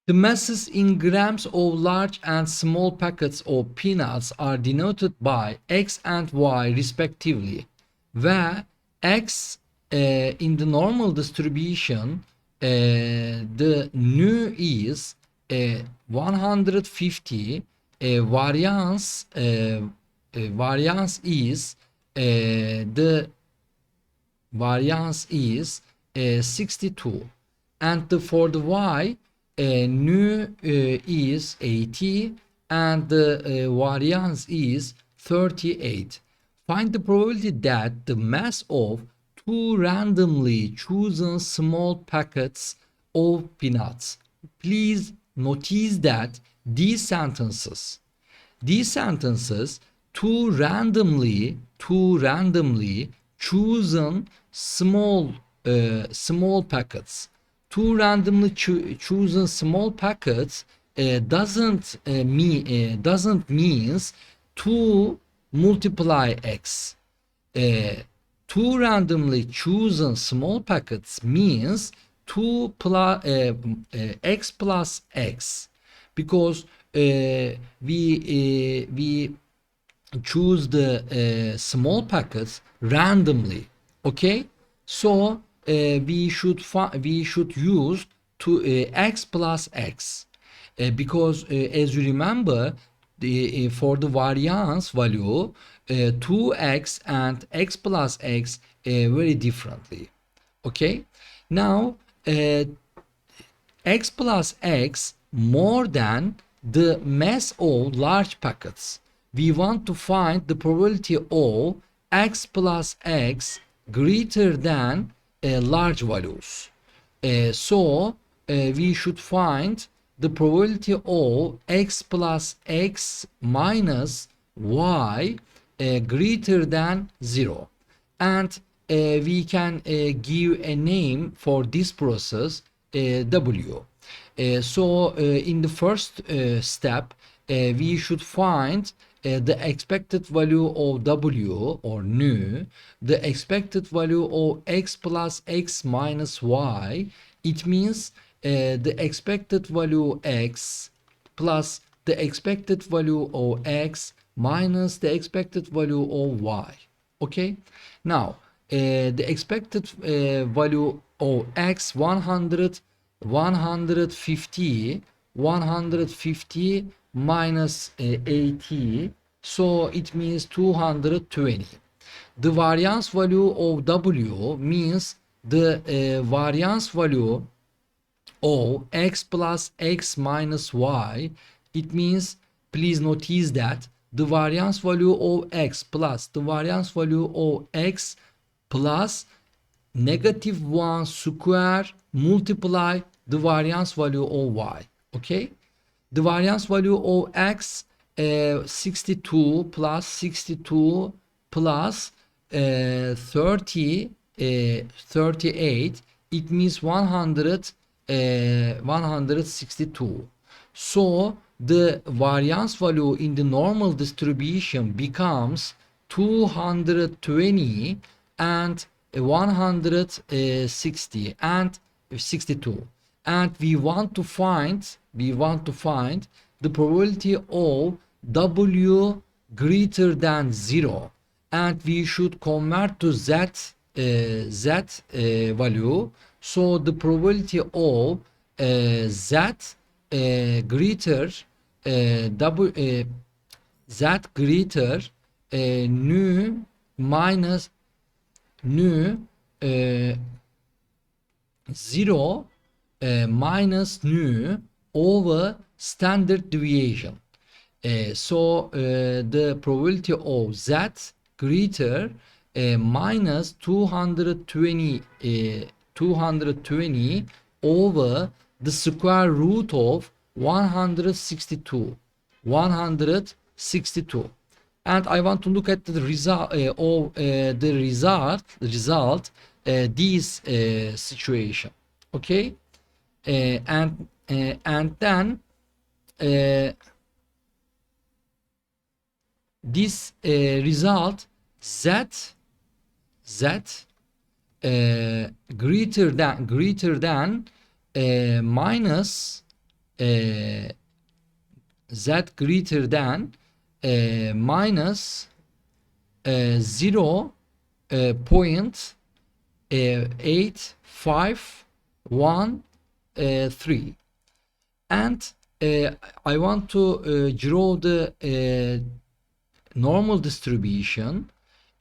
The masses in grams of large and small packets of peanuts are denoted by X and Y respectively, where X in the normal distribution the nu is 150, variance is the variance is 62, and for the y nu is 80 and the variance is 38. Find the probability that the mass of two randomly chosen small packets of peanuts. Please notice that these sentences two randomly chosen small packets. Two randomly chosen small packets doesn't means two multiply x. uh, Two randomly chosen small packets means 2 plus x plus x, because we choose the small packets randomly. Okay, so we should use to x plus x, because as you remember, for the variance value 2x and x plus x very differently. Okay, now x plus x more than the mass of large packets. We want to find the probability of x plus x greater than large values. We should find the probability of x plus x minus y greater than 0. And we can give a name for this process, w. In the first step, we should find the expected value of w, or nu, the expected value of x plus x minus y. It means the expected value x plus the expected value of x minus the expected value of y. Okay, now the expected value of x 150 minus 80, so it means 220. The variance value of w means the variance value of x plus x minus y. It means, please notice that the variance value of x plus the variance value of x plus -1 square multiply the variance value of y. Okay, the variance value of x 62 plus 62 plus 38, it means 162. So the variance value in the normal distribution becomes 220 and 160 and 62, and we want to find the probability of w greater than 0, and we should convert to value. So the probability of z greater z greater nu minus nu 0 minus nu over standard deviation. The probability of z greater minus 220 over the square root of 162. And I want to look at the result this situation. Okay, and then this result z greater than minus z greater than minus 0.8513, and I want to draw the normal distribution,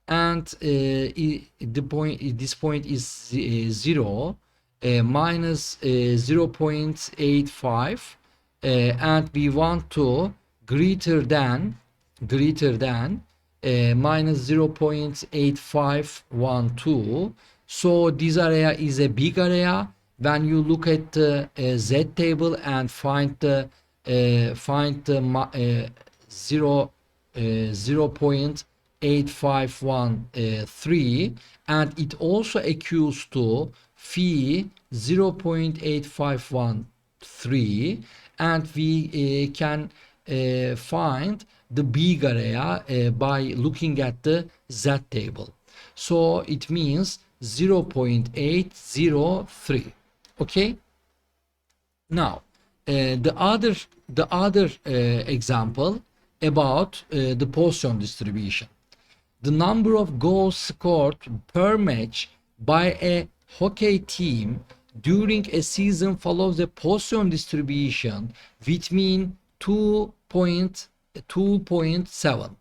and this point is 0, minus 0.85, and we want to greater than minus 0.8512. So this area is a big area. When you look at the z table and find the 0.8513, and it also equals to phi 0.8513, and we can find the big area by looking at the z table. So it means 0.803. Okay. Now the other example about the Poisson distribution. The number of goals scored per match by a hockey team during a season follows a Poisson distribution with mean 2.7.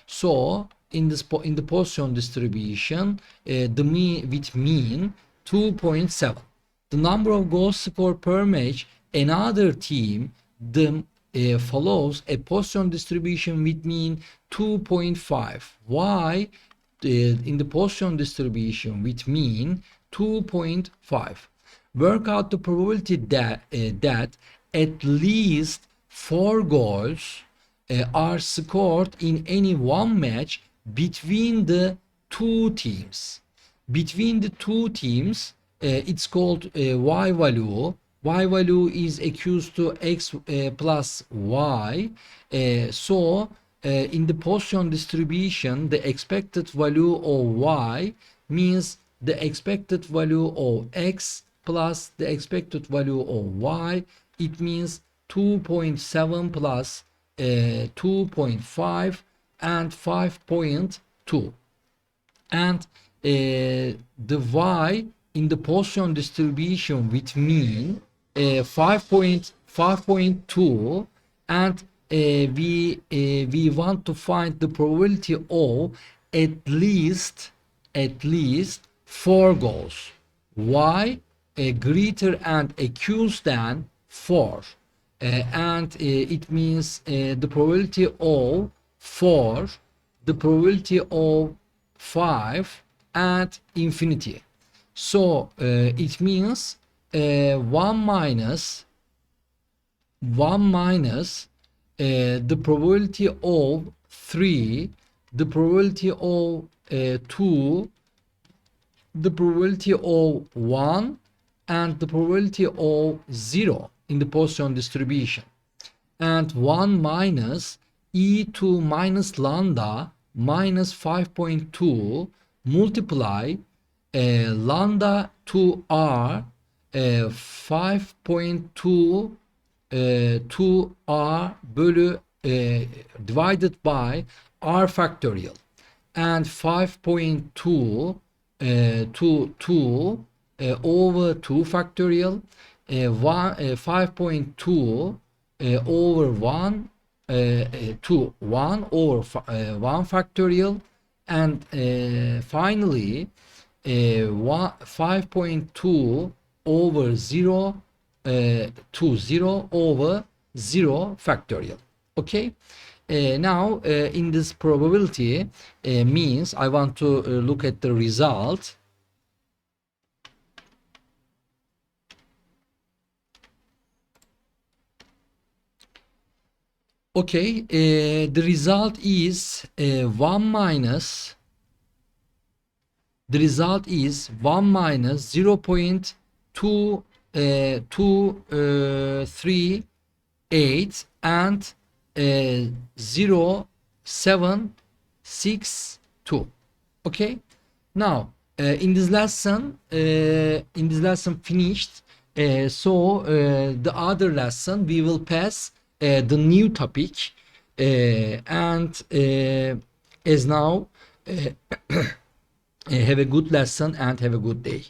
So in the Poisson distribution, the mean with mean 2.7. The number of goals scored per match another team follows a Poisson distribution with mean 2.5. Why in the Poisson distribution with mean 2.5? Work out the probability that at least 4 goals are scored in any one match between the two teams. Between the two teams, it's called y value. Y value is equals to x plus y. So in the Poisson distribution, the expected value of y means the expected value of x plus the expected value of y. It means 2.7 plus 2.5 and 5.2. And the y in the Poisson distribution with mean 5.2, and we want to find the probability of at least 4 goals. Y greater and equals than 4, and it means the probability of 4, the probability of 5, and infinity. So it means 1 minus the probability of 3, the probability of 2, the probability of 1, and the probability of 0 in the Poisson distribution, and 1 minus e2 minus lambda minus 5.2 multiply lambda to r 5.2 to r bölü divided by r factorial, and 5.2 to 2 over 2 factorial, 5.2 over 1 to 1 over 1 factorial, and finally 5.2 over 0 to 0 over 0 factorial. Okay. Now in this probability means I want to look at the result. Okay, the result is 1 minus 0.2238 and 0.762. Okay, now in this lesson finished. The other lesson we will pass the new topic, and as now have a good lesson and have a good day.